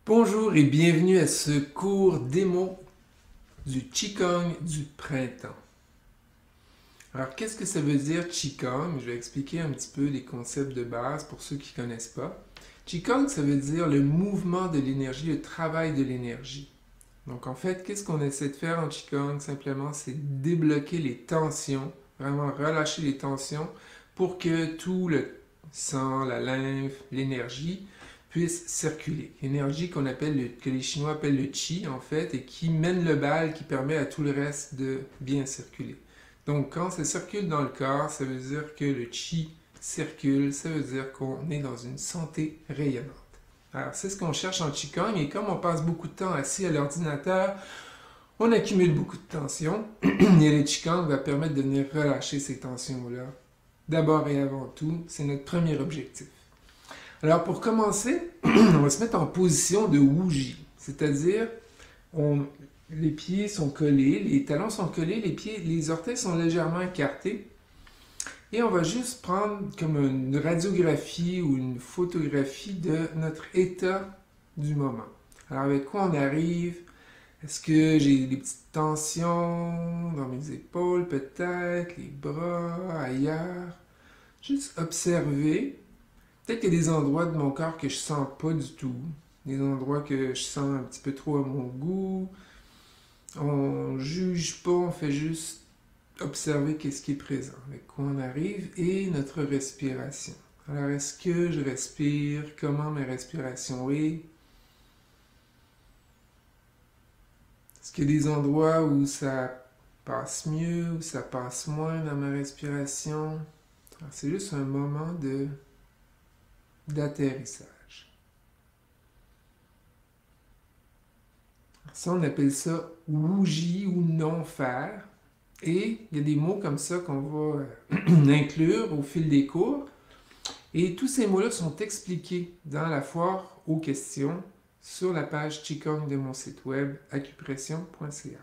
Bonjour et bienvenue à ce cours démo du Qigong du printemps. Alors, qu'est-ce que ça veut dire Qigong? Je vais expliquer un petit peu les concepts de base pour ceux qui ne connaissent pas. Qigong, ça veut dire le mouvement de l'énergie, le travail de l'énergie. Donc, en fait, qu'est-ce qu'on essaie de faire en Qigong? Simplement, c'est débloquer les tensions, vraiment relâcher les tensions pour que tout le sang, la lymphe, l'énergie puisse circuler. Énergie que les Chinois appellent le Qi, en fait, et qui mène le bal, qui permet à tout le reste de bien circuler. Donc, quand ça circule dans le corps, ça veut dire que le Qi circule, ça veut dire qu'on est dans une santé rayonnante. Alors, c'est ce qu'on cherche en Qigong, et comme on passe beaucoup de temps assis à l'ordinateur, on accumule beaucoup de tensions, et le Qigong va permettre de venir relâcher ces tensions-là. D'abord et avant tout, c'est notre premier objectif. Alors, pour commencer, on va se mettre en position de Wuji, c'est-à-dire les pieds sont collés, les talons sont collés, les orteils sont légèrement écartés. Et on va juste prendre comme une radiographie ou une photographie de notre état du moment. Alors, avec quoi on arrive? Est-ce que j'ai des petites tensions dans mes épaules, peut-être, les bras, ailleurs? Juste observer. Peut-être qu'il y a des endroits de mon corps que je sens pas du tout. Des endroits que je sens un petit peu trop à mon goût. On juge pas, on fait juste observer qu'est-ce qui est présent, avec quoi on arrive, et notre respiration. Alors, est-ce que je respire? Comment ma respiration est? Est-ce qu'il y a des endroits où ça passe mieux, où ça passe moins dans ma respiration? C'est juste un moment d'atterrissage. Ça, on appelle ça Wuji ou non-faire. Et il y a des mots comme ça qu'on va inclure au fil des cours. Et tous ces mots-là sont expliqués dans la foire aux questions sur la page Qigong de mon site web acupression.ca.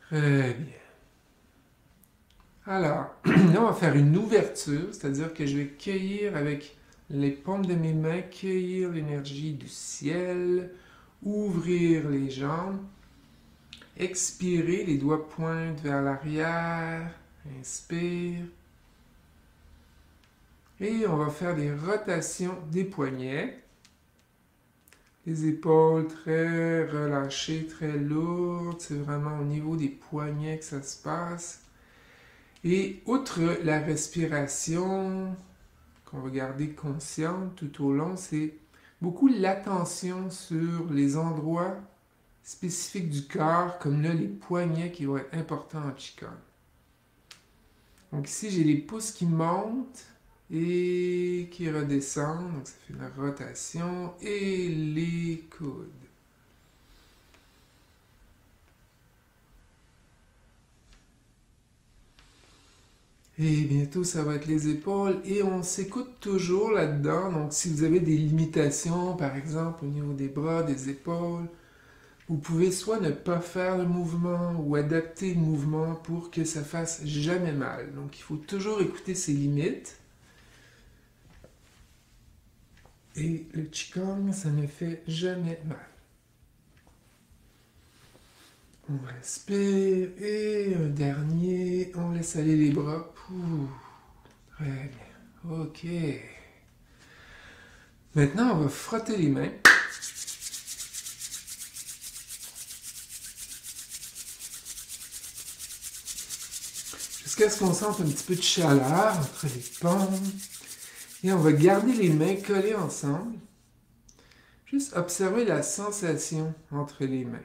Très bien. Alors, là, on va faire une ouverture, c'est-à-dire que je vais cueillir avec les paumes de mes mains, cueillir l'énergie du ciel, ouvrir les jambes, expirer, les doigts pointent vers l'arrière, inspire. Et on va faire des rotations des poignets. Les épaules très relâchées, très lourdes, c'est vraiment au niveau des poignets que ça se passe. Et outre la respiration, qu'on va garder consciente tout au long, c'est beaucoup l'attention sur les endroits spécifiques du corps, comme là les poignets qui vont être importants en Qigong. Donc ici, j'ai les pouces qui montent et qui redescendent, donc ça fait une rotation, et les coudes. Et bientôt, ça va être les épaules. Et on s'écoute toujours là-dedans. Donc, si vous avez des limitations, par exemple, au niveau des bras, des épaules, vous pouvez soit ne pas faire le mouvement ou adapter le mouvement pour que ça fasse jamais mal. Donc, il faut toujours écouter ses limites. Et le Qigong, ça ne fait jamais mal. On respire et un dernier, on laisse aller les bras. Très bien, ok. Maintenant, on va frotter les mains. Jusqu'à ce qu'on sente un petit peu de chaleur entre les paumes. Et on va garder les mains collées ensemble. Juste observer la sensation entre les mains.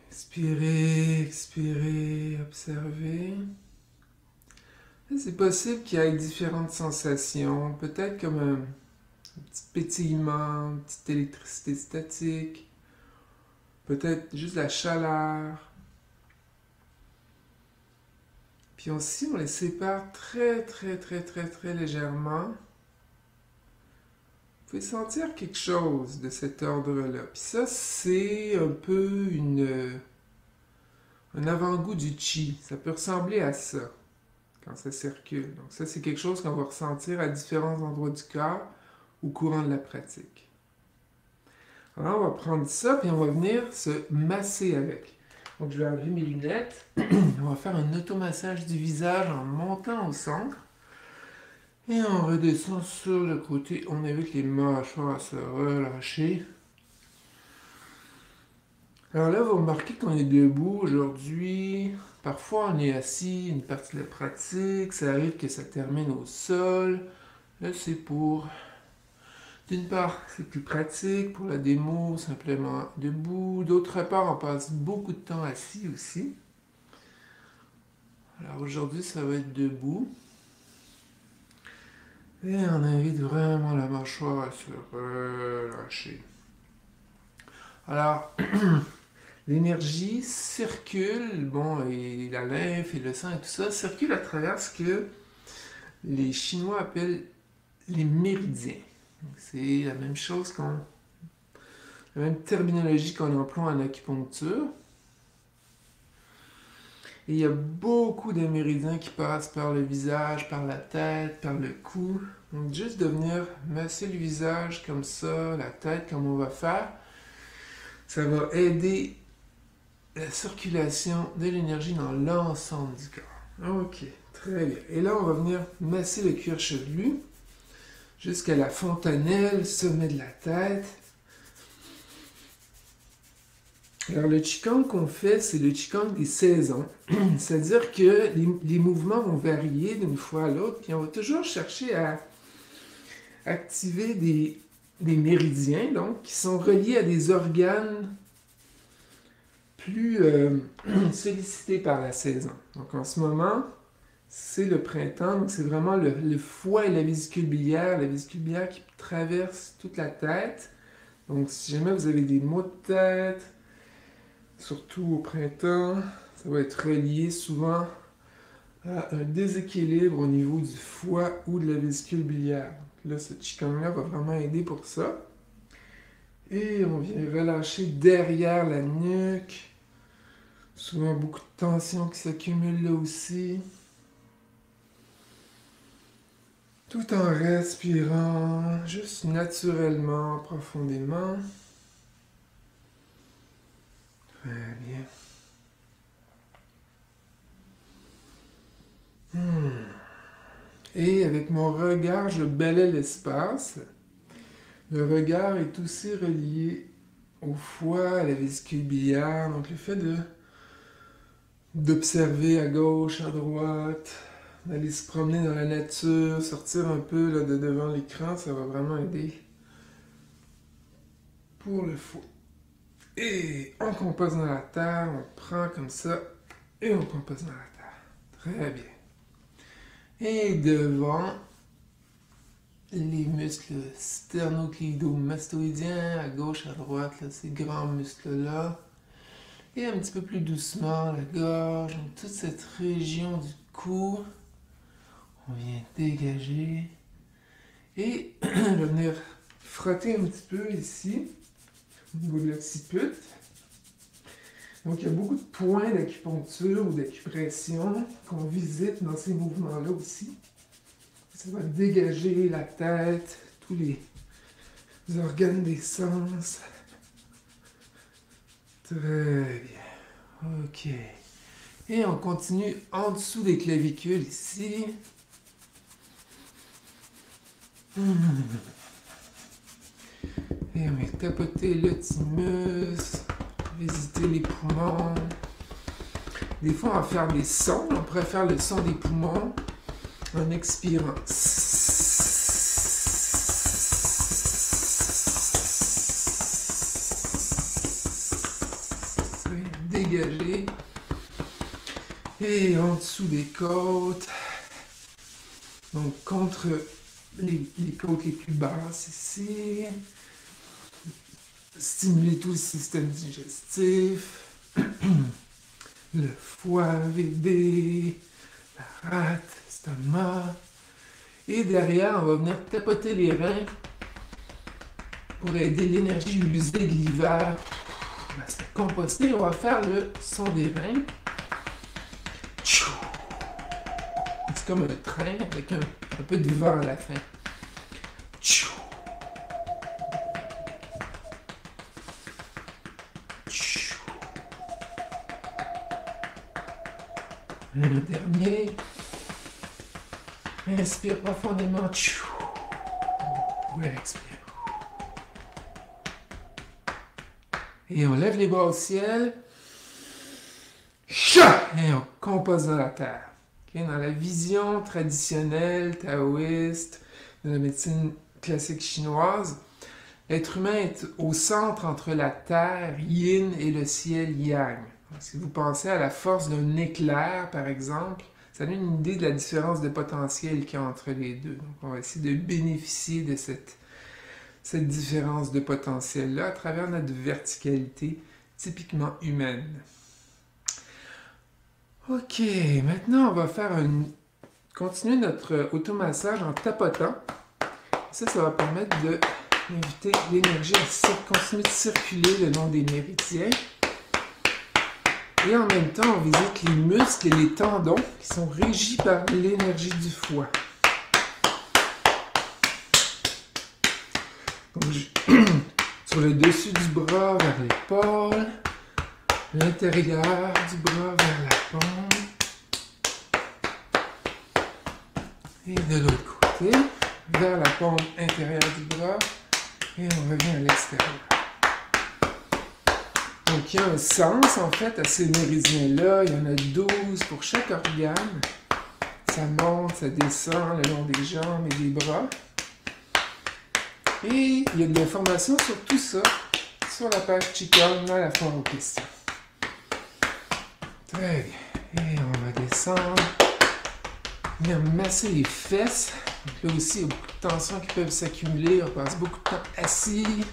Inspirez, expirez, observez. C'est possible qu'il y ait différentes sensations, peut-être comme un petit pétillement, une petite électricité statique, peut-être juste la chaleur. Puis aussi, on les sépare très légèrement. Vous pouvez sentir quelque chose de cet ordre-là. Puis ça, c'est un peu un avant-goût du Qi. Ça peut ressembler à ça. quand ça circule. Donc ça, c'est quelque chose qu'on va ressentir à différents endroits du corps au courant de la pratique. Alors, on va prendre ça, puis on va venir se masser avec. Donc, je vais enlever mes lunettes. On va faire un automassage du visage en montant au centre. Et on redescend sur le côté. On évite les mâchoires à se relâcher. Alors là, vous remarquez qu'on est debout aujourd'hui. Parfois, on est assis une partie de la pratique. Ça arrive que ça termine au sol. Là, c'est pour... D'une part, c'est plus pratique pour la démo, simplement debout. D'autre part, on passe beaucoup de temps assis aussi. Alors aujourd'hui, ça va être debout. Et on invite vraiment la mâchoire à se relâcher. Alors, l'énergie circule, bon, et la lymphe et le sang et tout ça, circule à travers ce que les Chinois appellent les méridiens. C'est la même chose la même terminologie qu'on emploie en acupuncture. Et il y a beaucoup de méridiens qui passent par le visage, par la tête, par le cou. Donc juste de venir masser le visage comme ça, la tête comme on va faire, ça va aider la circulation de l'énergie dans l'ensemble du corps. Ok, très bien. Et là, on va venir masser le cuir chevelu jusqu'à la fontanelle, sommet de la tête. Alors, le Qigong qu'on fait, c'est le Qigong des saisons. C'est-à-dire que les mouvements vont varier d'une fois à l'autre, puis on va toujours chercher à activer des méridiens, donc, qui sont reliés à des organes plus sollicités par la saison. Donc, en ce moment, c'est le printemps, donc c'est vraiment le foie et la vésicule biliaire qui traverse toute la tête. Donc, si jamais vous avez des maux de tête, surtout au printemps, ça va être relié souvent à un déséquilibre au niveau du foie ou de la vésicule biliaire. Là, ce Qigong-là va vraiment aider pour ça. Et on vient relâcher derrière la nuque. Souvent beaucoup de tension qui s'accumule là aussi. Tout en respirant, juste naturellement, profondément. Très bien. Et avec mon regard, je balaie l'espace. Le regard est aussi relié au foie, à la vésicule biliaire. Donc le fait d'observer à gauche, à droite, d'aller se promener dans la nature, sortir un peu là, de devant l'écran, ça va vraiment aider pour le foie. Et on compose dans la terre, on prend comme ça, et on compose dans la terre. Très bien. Et devant les muscles sternocleidomastoïdiens, à gauche, à droite, là, ces grands muscles-là. Et un petit peu plus doucement, la gorge, donc toute cette région du cou. On vient dégager. Et je vais venir frotter un petit peu ici, au niveau de l'occiput. Donc il y a beaucoup de points d'acupuncture ou d'acupression qu'on visite dans ces mouvements-là aussi. Ça va dégager la tête, tous les organes des sens. Très bien. Ok. Et on continue en dessous des clavicules ici. Et on va tapoter le thymus, visiter les poumons. Des fois, on va faire des sons. On pourrait faire le son des poumons en expirant. Dégager. Et en dessous des côtes. Donc, contre les côtes les plus basses ici. Stimuler tout le système digestif. Le foie vidé. La rate, l'estomac. Et derrière, on va venir tapoter les reins pour aider l'énergie usée de l'hiver. On va se composter. On va faire le son des reins. C'est comme un train avec un peu de vent à la fin. Tchou. Tchou. Le dernier. Inspire profondément. Tchou. Expire. Et on lève les bras au ciel. Et on compose dans la terre. Okay? Dans la vision traditionnelle, taoïste, de la médecine classique chinoise, l'être humain est au centre entre la terre, yin, et le ciel, yang. Donc, si vous pensez à la force d'un éclair, par exemple, ça donne une idée de la différence de potentiel qu'il y a entre les deux. Donc, on va essayer de bénéficier de cette différence de potentiel-là à travers notre verticalité typiquement humaine. Ok, maintenant on va continuer notre automassage en tapotant. Ça va permettre d'inviter l'énergie à continuer de circuler le long des méridiens. Et en même temps, on visite les muscles et les tendons qui sont régis par l'énergie du foie. Donc, sur le dessus du bras vers l'épaule, l'intérieur du bras vers la paume, et de l'autre côté, vers la paume intérieure du bras, et on revient à l'extérieur. Donc, il y a un sens, en fait, à ces méridiens-là. Il y en a 12 pour chaque organe. Ça monte, ça descend le long des jambes et des bras. Et il y a de l'information sur tout ça, sur la page Qigong, dans la forme en question. Très bien. Et on va descendre. Venir masser les fesses. Donc là aussi, il y a beaucoup de tensions qui peuvent s'accumuler. On passe beaucoup de temps assis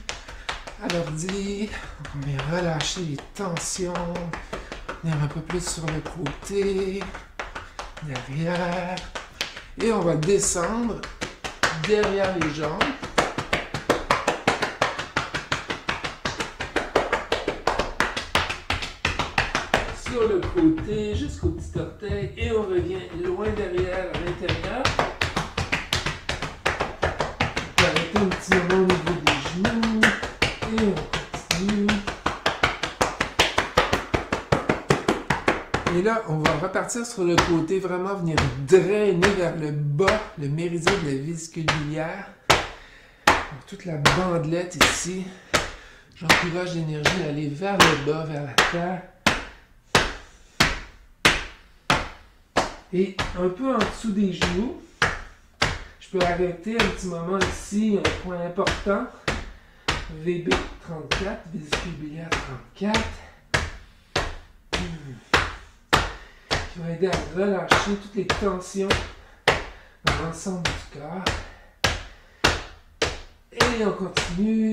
à l'ordi. On vient relâcher les tensions. Venir un peu plus sur le côté, derrière. Et on va descendre derrière les jambes. Sur le côté jusqu'au petit orteil et on revient loin derrière à l'intérieur. On va arrêter un petit moment au niveau des genoux et on continue. Et là, on va repartir sur le côté, vraiment venir drainer vers le bas, le méridien de la vésicule biliaire. Donc, toute la bandelette ici. J'encourage l'énergie à aller vers le bas, vers la terre. Et un peu en dessous des genoux, je peux arrêter un petit moment ici, un point important. VB 34, vésicule biliaire 34. Qui va aider à relâcher toutes les tensions dans l'ensemble du corps. Et on continue.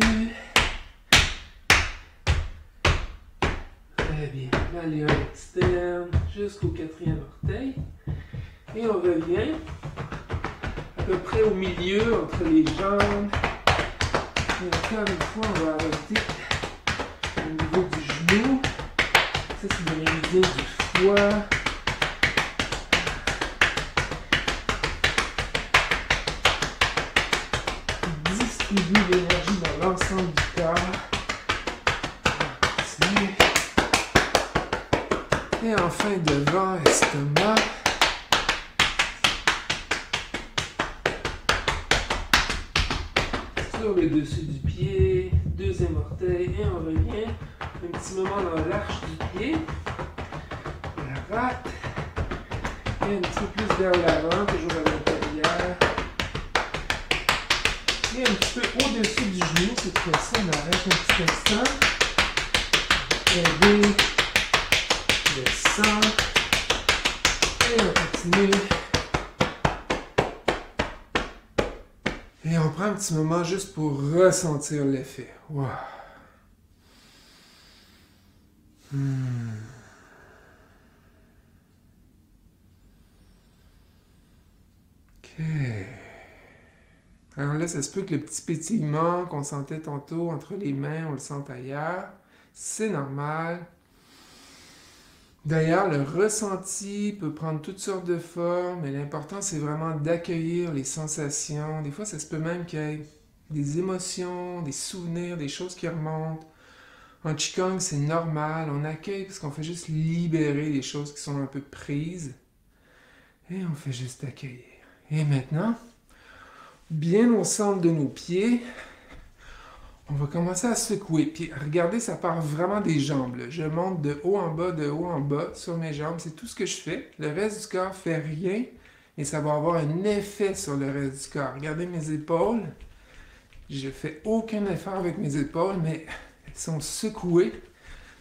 Très bien. Allez, on externe jusqu'au 4e orteil. Et on revient à peu près au milieu entre les jambes. Et encore une fois, on va arrêter au niveau du genou. Ça, c'est le méridien du foie. Distribue l'énergie dans l'ensemble du corps. Et enfin, devant, estomac. Sur le dessus du pied, 2e orteil, et on revient un petit moment dans l'arche du pied. La rate. Et un petit peu plus vers l'avant, toujours à l'intérieur. Et un petit peu au-dessus du genou, cette fois-ci, on arrête un petit instant. Aider. Descend. Et on continue. Et on prend un petit moment juste pour ressentir l'effet. Wow. Ok. Alors là, ça se peut que le petit pétillement qu'on sentait tantôt entre les mains, on le sente ailleurs. C'est normal. D'ailleurs, le ressenti peut prendre toutes sortes de formes, mais l'important, c'est vraiment d'accueillir les sensations. Des fois, ça se peut même qu'il y ait des émotions, des souvenirs, des choses qui remontent. En Qigong, c'est normal, on accueille parce qu'on fait juste libérer les choses qui sont un peu prises. Et on fait juste accueillir. Et maintenant, bien au centre de nos pieds, on va commencer à secouer. Puis regardez, ça part vraiment des jambes, là. Je monte de haut en bas sur mes jambes. C'est tout ce que je fais. Le reste du corps fait rien et ça va avoir un effet sur le reste du corps. Regardez mes épaules. Je fais aucun effort avec mes épaules, mais elles sont secouées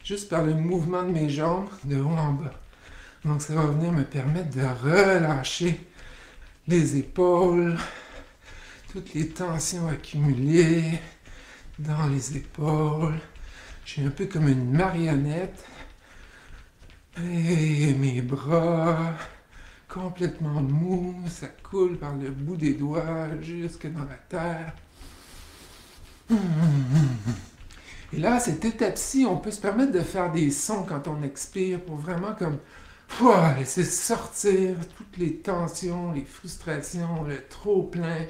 juste par le mouvement de mes jambes de haut en bas. Donc ça va venir me permettre de relâcher les épaules, toutes les tensions accumulées dans les épaules. Je suis un peu comme une marionnette. Et mes bras complètement mous, ça coule par le bout des doigts jusque dans la terre. Et là, cette étape-ci, on peut se permettre de faire des sons quand on expire pour vraiment comme laisser sortir toutes les tensions, les frustrations, le trop-plein.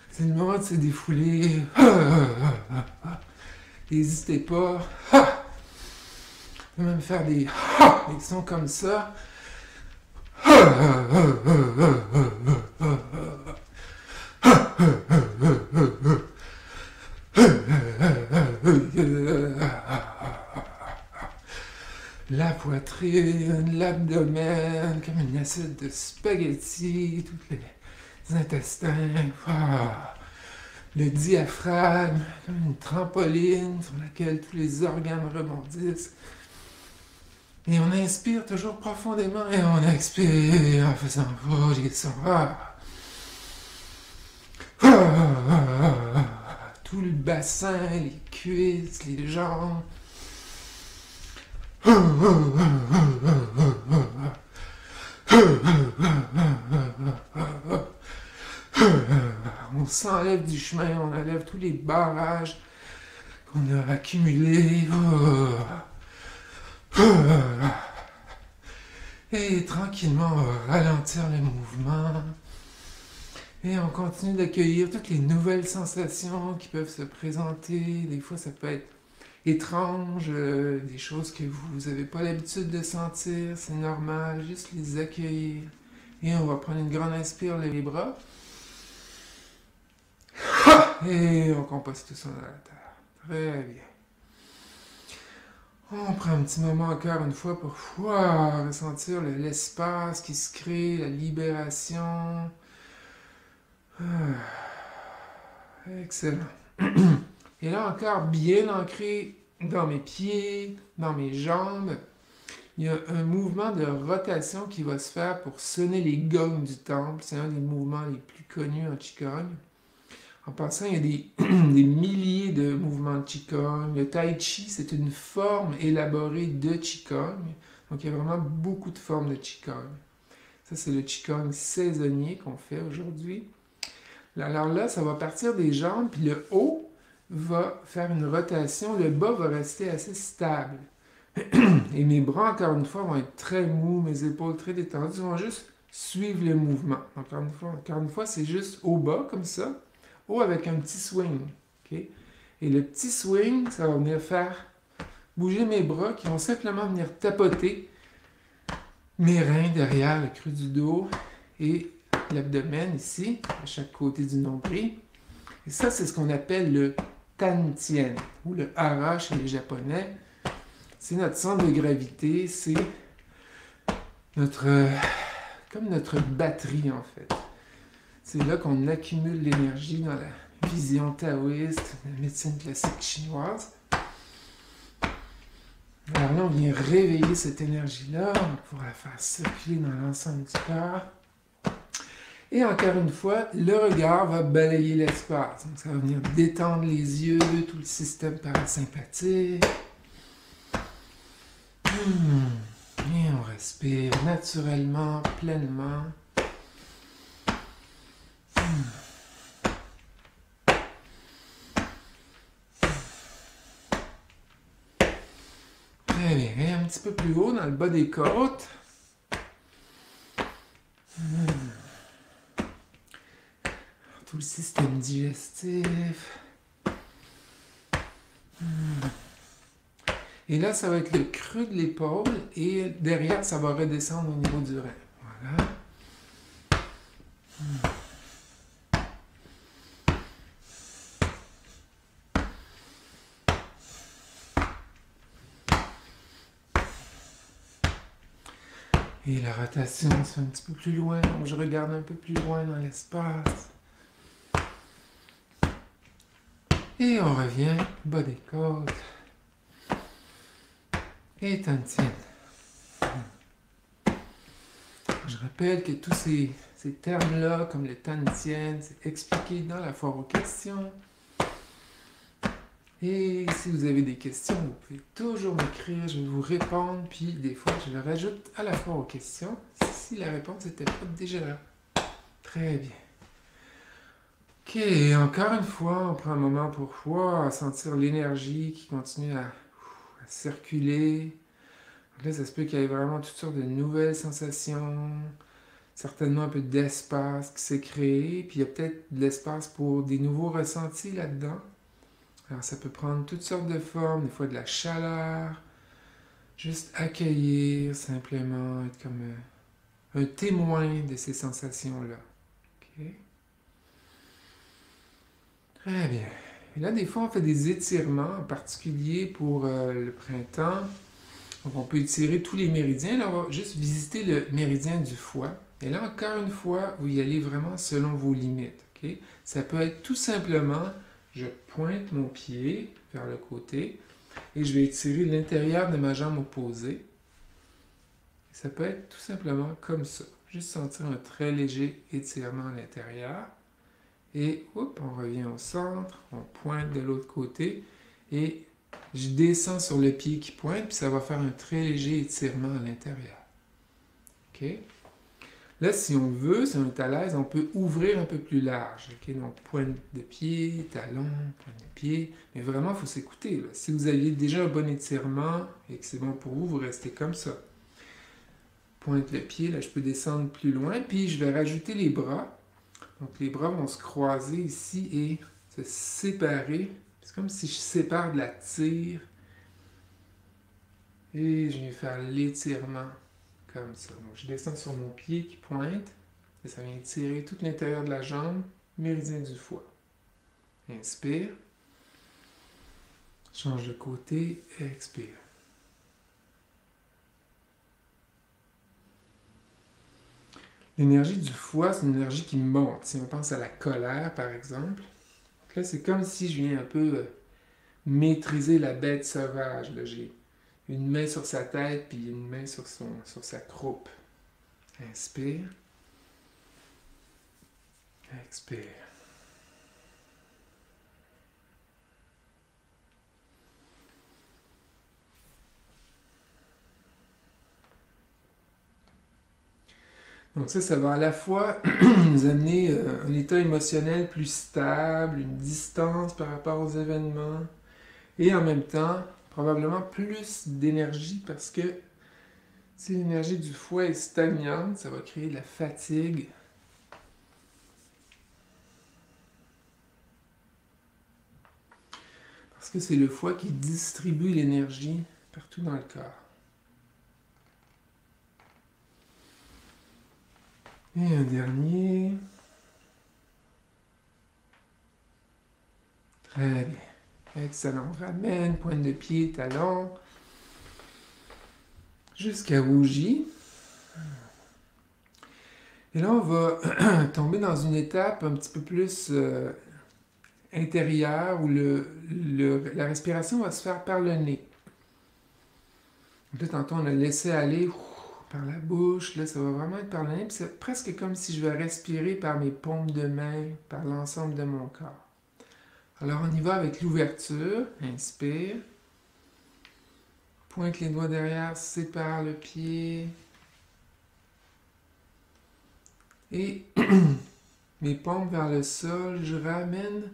C'est le moment de se défouler. N'hésitez pas. On peut même faire des sons comme ça. La poitrine, l'abdomen, comme une assiette de spaghetti, tous les intestins, le diaphragme, comme une trampoline sur laquelle tous les organes rebondissent. Et on inspire toujours profondément et on expire en faisant des sons. Tout le bassin, les cuisses, les jambes. On s'enlève du chemin, on enlève tous les barrages qu'on a accumulés. Et tranquillement, on va ralentir le mouvement. Et on continue d'accueillir toutes les nouvelles sensations qui peuvent se présenter. Des fois, ça peut être étrange, des choses que vous n'avez pas l'habitude de sentir. C'est normal, juste les accueillir. Et on va prendre une grande inspire, les bras. Et on compose tout ça dans la terre. Très bien. On prend un petit moment encore une fois pour ressentir l'espace qui se crée, la libération. Excellent. Et là encore, bien ancré dans mes pieds, dans mes jambes, il y a un mouvement de rotation qui va se faire pour sonner les gongs du temple. C'est un des mouvements les plus connus en Qigong. En passant, il y a des milliers de mouvements de Qigong. Le Tai Chi, c'est une forme élaborée de Qigong. Donc, il y a vraiment beaucoup de formes de Qigong. Ça, c'est le Qigong saisonnier qu'on fait aujourd'hui. Alors là, ça va partir des jambes, puis le haut va faire une rotation. Le bas va rester assez stable. Et mes bras, encore une fois, vont être très mous, mes épaules très détendues, vont juste suivre le mouvement. Encore une fois, c'est juste au bas, comme ça. Haut avec un petit swing. Okay? Et le petit swing, ça va venir faire bouger mes bras qui vont simplement venir tapoter mes reins derrière le creux du dos et l'abdomen ici, à chaque côté du nombril. Et ça, c'est ce qu'on appelle le Tantien, ou le hara chez les Japonais. C'est notre centre de gravité, c'est comme notre batterie en fait. C'est là qu'on accumule l'énergie dans la vision taoïste, la médecine classique chinoise. Alors là, on vient réveiller cette énergie-là, on pourra la faire circuler dans l'ensemble du corps. Et encore une fois, le regard va balayer l'espace. Donc ça va venir détendre les yeux, tout le système parasympathique. Et on respire naturellement, pleinement. Très bien. Et un petit petit peu plus haut dans le bas des côtes. Tout le système digestif. Et là, ça va être le creux de l'épaule et derrière, ça va redescendre au niveau du rein. Voilà. Et la rotation se fait un petit peu plus loin, donc je regarde un peu plus loin dans l'espace. Et on revient, bas des côtes. Et Tantien. Je rappelle que tous ces termes-là, comme le Tantien, c'est expliqué dans la foire aux questions. Et si vous avez des questions, vous pouvez toujours m'écrire, je vais vous répondre, puis des fois, je le rajoute à la foire aux questions, si la réponse n'était pas déjà là. Très bien. Ok, encore une fois, on prend un moment pour sentir l'énergie qui continue à circuler. Donc là, ça se peut qu'il y ait vraiment toutes sortes de nouvelles sensations, certainement un peu d'espace qui s'est créé, puis il y a peut-être de l'espace pour des nouveaux ressentis là-dedans. Alors ça peut prendre toutes sortes de formes, des fois de la chaleur, juste accueillir simplement, être comme un témoin de ces sensations-là. Ok? Très bien. Et là, des fois, on fait des étirements, en particulier pour le printemps. Donc, on peut étirer tous les méridiens. Là, on va juste visiter le méridien du foie. Et là, encore une fois, vous y allez vraiment selon vos limites. Okay? Ça peut être tout simplement, je pointe mon pied vers le côté et je vais étirer l'intérieur de ma jambe opposée. Ça peut être tout simplement comme ça. Juste sentir un très léger étirement à l'intérieur. Et hop, on revient au centre, on pointe de l'autre côté et je descends sur le pied qui pointe, puis ça va faire un très léger étirement à l'intérieur. OK? Là, si on veut, si on est à l'aise, on peut ouvrir un peu plus large. OK? Donc, pointe de pied, talon, pointe de pied. Mais vraiment, il faut s'écouter. Là. Si vous aviez déjà un bon étirement et que c'est bon pour vous, vous restez comme ça. Pointe le pied, là, je peux descendre plus loin, puis je vais rajouter les bras. Donc, les bras vont se croiser ici et se séparer. C'est comme si je sépare de la tire. Et je vais faire l'étirement comme ça. Donc, je descends sur mon pied qui pointe. Et ça vient tirer tout l'intérieur de la jambe, méridien du foie. Inspire. Change de côté. Expire. L'énergie du foie, c'est une énergie qui monte. Si on pense à la colère, par exemple, là, c'est comme si je viens un peu maîtriser la bête sauvage. Là, j'ai une main sur sa tête, puis une main sur sa croupe. Inspire. Expire. Donc ça va à la fois nous amener un état émotionnel plus stable, une distance par rapport aux événements, et en même temps, probablement plus d'énergie parce que si l'énergie du foie est stagnante, ça va créer de la fatigue. Parce que c'est le foie qui distribue l'énergie partout dans le corps. Et un dernier. Très bien. Excellent. On ramène, pointe de pied, talon. Jusqu'à bougie. Et là, on va tomber dans une étape un petit peu plus intérieure où la respiration va se faire par le nez. Donc là, tantôt, on a laissé aller par la bouche. Là, ça va vraiment être par le nez. Puis c'est presque comme si je vais respirer par mes paumes de main, par l'ensemble de mon corps. Alors, on y va avec l'ouverture. Inspire. Pointe les doigts derrière, sépare le pied. Et mes paumes vers le sol, je ramène,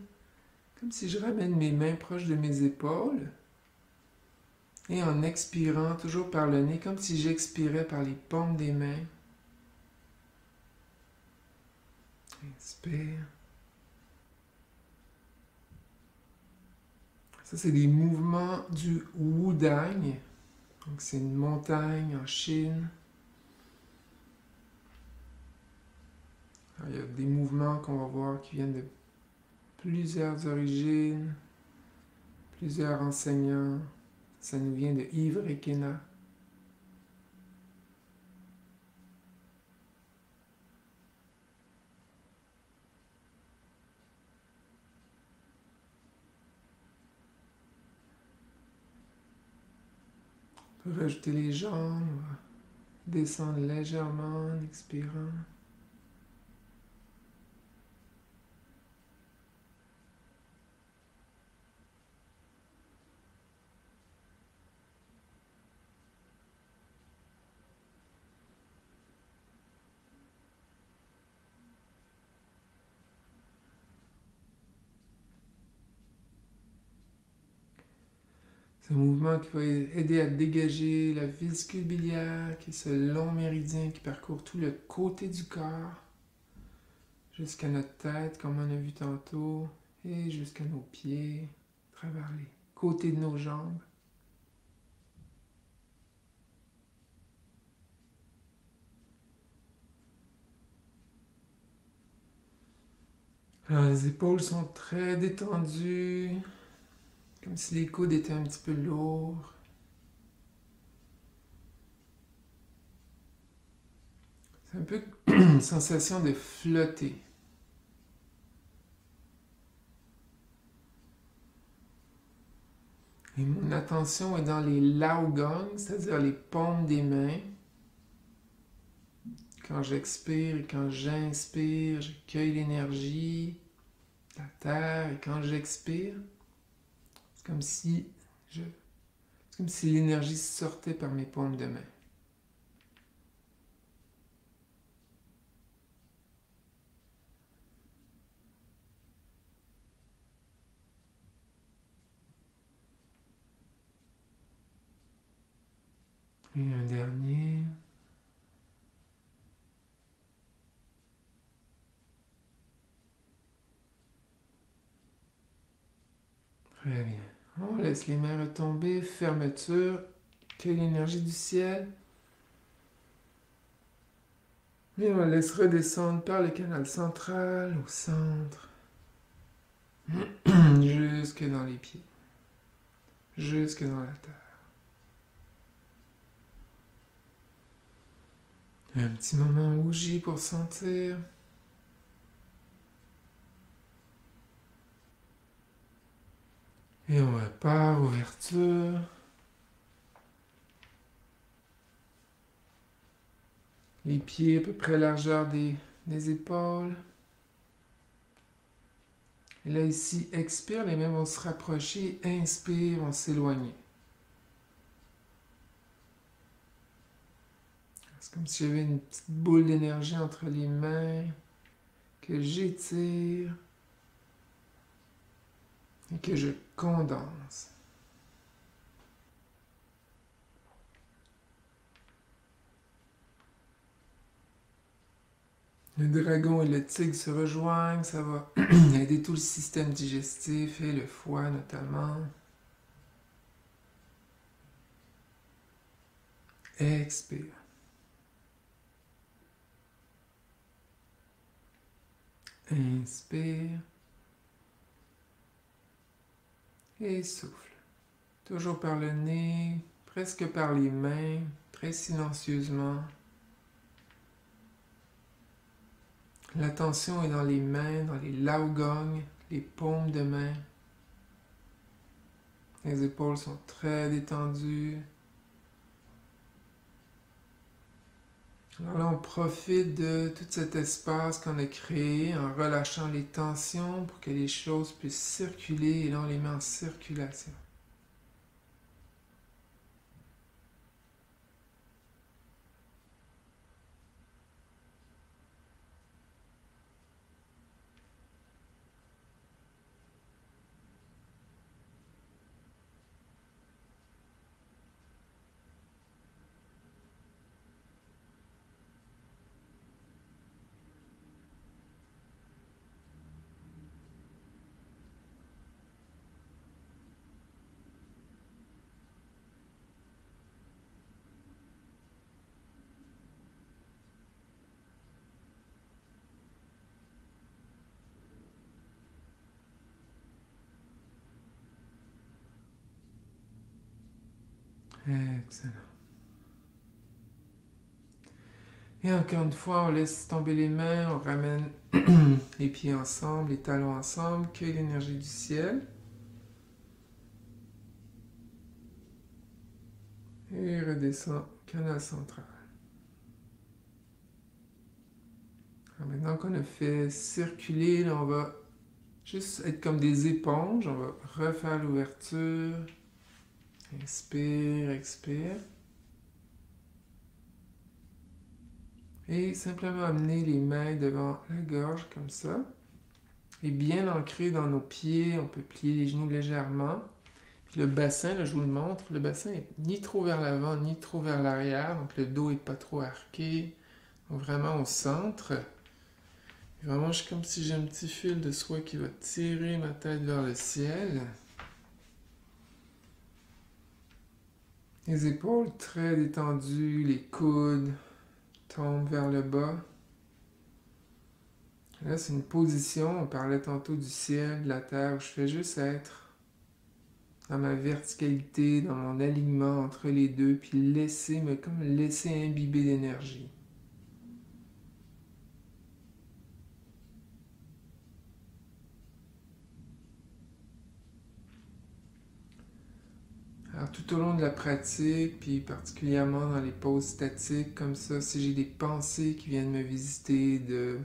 comme si je ramène mes mains proches de mes épaules. Et en expirant, toujours par le nez, comme si j'expirais par les paumes des mains. Inspire. Ça, c'est des mouvements du Wudang. Donc, c'est une montagne en Chine. Alors, il y a des mouvements qu'on va voir qui viennent de plusieurs origines, plusieurs enseignants. Ça nous vient de Yves Requena. On peut rajouter les jambes, descendre légèrement en expirant. C'est un mouvement qui va aider à dégager la vésicule biliaire, qui est ce long méridien qui parcourt tout le côté du corps, jusqu'à notre tête, comme on a vu tantôt, et jusqu'à nos pieds, à travers les côtés de nos jambes. Alors, les épaules sont très détendues, comme si les coudes étaient un petit peu lourds. C'est un peu une sensation de flotter. Et mon attention est dans les laogong, c'est-à-dire les paumes des mains. Quand j'expire et quand j'inspire, j'accueille l'énergie de la terre. Et quand j'expire, c'est comme si l'énergie sortait par mes paumes de main. Et un dernier. Très bien. On laisse les mains retomber, fermeture, accueille l'énergie du ciel. Et on la laisse redescendre par le canal central, au centre, jusque dans les pieds, jusque dans la terre. Un petit moment bougie pour sentir. Et on repart, ouverture. Les pieds à peu près largeur des épaules. Et là ici, expire, les mains vont se rapprocher, inspire, vont s'éloigner. C'est comme si j'avais une petite boule d'énergie entre les mains que j'étire et que je condense. Le dragon et le tigre se rejoignent, ça va aider tout le système digestif et le foie notamment. Expire. Inspire. Et souffle. Toujours par le nez, presque par les mains, très silencieusement. L'attention est dans les mains, dans les laogong, les paumes de main. Les épaules sont très détendues. Alors là, on profite de tout cet espace qu'on a créé en relâchant les tensions pour que les choses puissent circuler et là, on les met en circulation. Excellent. Et encore une fois, on laisse tomber les mains, on ramène les pieds ensemble, les talons ensemble, cueille l'énergie du ciel. Et redescend, canal central. Alors maintenant qu'on a fait circuler, là, on va juste être comme des éponges. On va refaire l'ouverture. Inspire, expire. Et simplement amener les mains devant la gorge comme ça. Et bien ancré dans nos pieds, on peut plier les genoux légèrement. Puis le bassin, là, je vous le montre, le bassin est ni trop vers l'avant, ni trop vers l'arrière. Donc le dos n'est pas trop arqué. Donc vraiment au centre. Et vraiment, je suis comme si j'ai un petit fil de soie qui va tirer ma tête vers le ciel. Les épaules très détendues, les coudes tombent vers le bas. Là, c'est une position, on parlait tantôt du ciel, de la terre, où je fais juste être dans ma verticalité, dans mon alignement entre les deux, puis laisser imbiber d'énergie. Alors, tout au long de la pratique, puis particulièrement dans les pauses statiques comme ça, si j'ai des pensées qui viennent me visiter de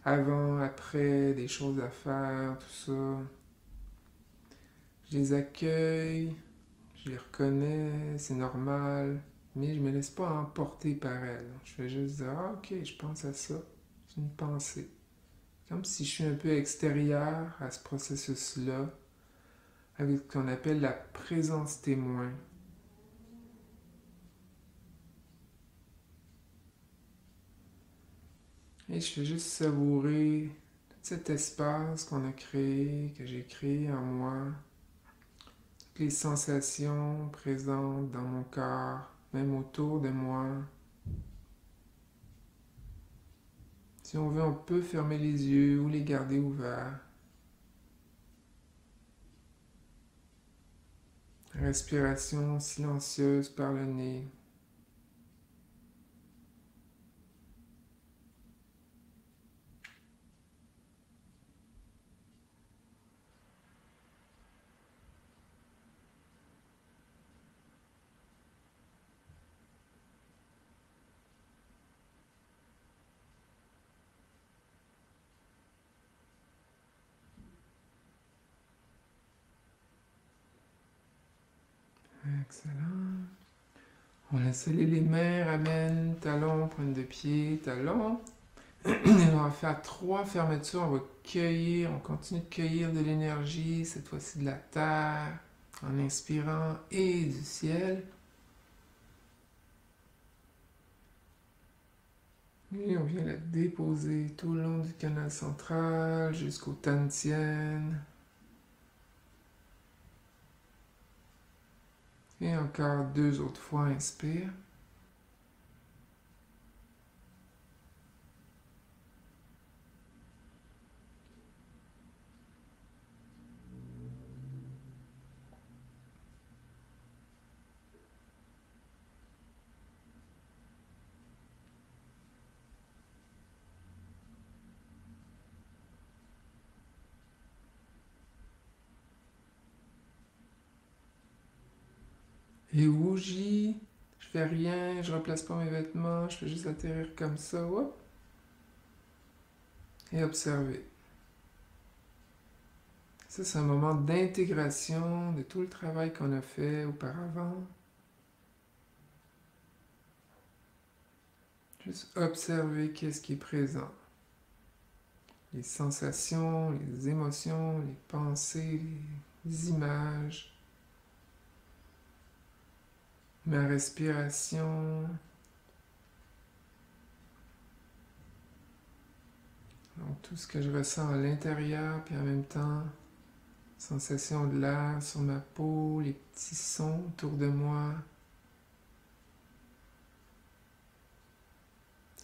avant, après, des choses à faire, tout ça, je les accueille, je les reconnais, c'est normal, mais je me laisse pas emporter par elles. Je fais juste dire, ah ok, je pense à ça, c'est une pensée. Comme si je suis un peu extérieur à ce processus-là, avec ce qu'on appelle la présence témoin. Et je fais juste savourer tout cet espace qu'on a créé, que j'ai créé en moi, toutes les sensations présentes dans mon corps, même autour de moi. Si on veut, on peut fermer les yeux ou les garder ouverts. Respiration silencieuse par le nez. Excellent. On laisse aller les mains, ramène, talons, pointe de pied, talons. Et on va faire 3 fermetures. On va cueillir, on continue de cueillir de l'énergie, cette fois-ci de la terre, en inspirant et du ciel. Et on vient la déposer tout le long du canal central jusqu'au Tantien. Et encore 2 autres fois, inspire. Et bougie, je fais rien, je replace pas mes vêtements, je fais juste atterrir comme ça, hop, et observer. Ça, c'est un moment d'intégration de tout le travail qu'on a fait auparavant. Juste observer qu'est-ce qui est présent. Les sensations, les émotions, les pensées, les images. Ma respiration. Donc tout ce que je ressens à l'intérieur, puis en même temps, sensation de l'air sur ma peau, les petits sons autour de moi.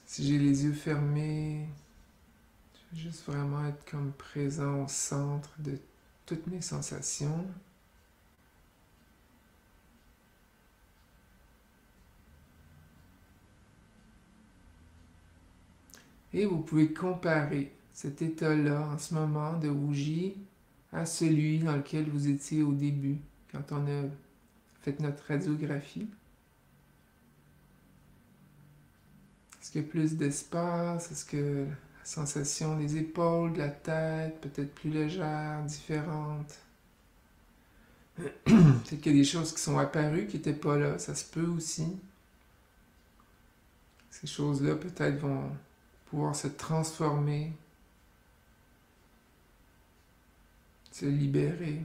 Si j'ai les yeux fermés, je vais juste vraiment être comme présent au centre de toutes mes sensations. Et vous pouvez comparer cet état-là en ce moment de Wuji à celui dans lequel vous étiez au début, quand on a fait notre radiographie. Est-ce qu'il y a plus d'espace? Est-ce que la sensation des épaules, de la tête, peut-être plus légère, différente? Peut-être qu'il y a des choses qui sont apparues qui n'étaient pas là, ça se peut aussi. Ces choses-là peut-être vont pouvoir se transformer, se libérer.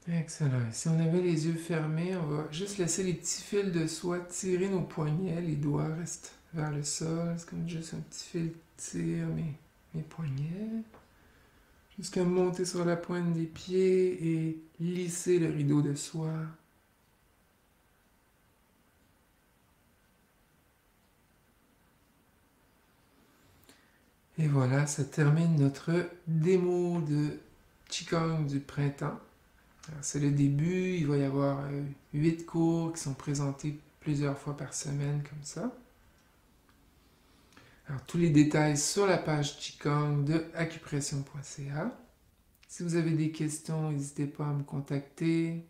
Excellent. Si on avait les yeux fermés, on va juste laisser les petits fils de soie tirer nos poignets. Les doigts restent vers le sol. C'est comme juste un petit fil qui tire mes poignets. Jusqu'à monter sur la pointe des pieds et lisser le rideau de soie. Et voilà, ça termine notre démo de Qigong du printemps. C'est le début, il va y avoir 8 cours qui sont présentés plusieurs fois par semaine comme ça. Alors tous les détails sur la page Qigong de acupression.ca. Si vous avez des questions, n'hésitez pas à me contacter.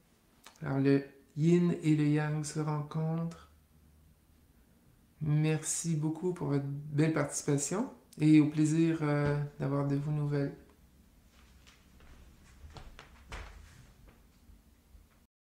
Alors le yin et le yang se rencontrent. Merci beaucoup pour votre belle participation et au plaisir d'avoir de vos nouvelles.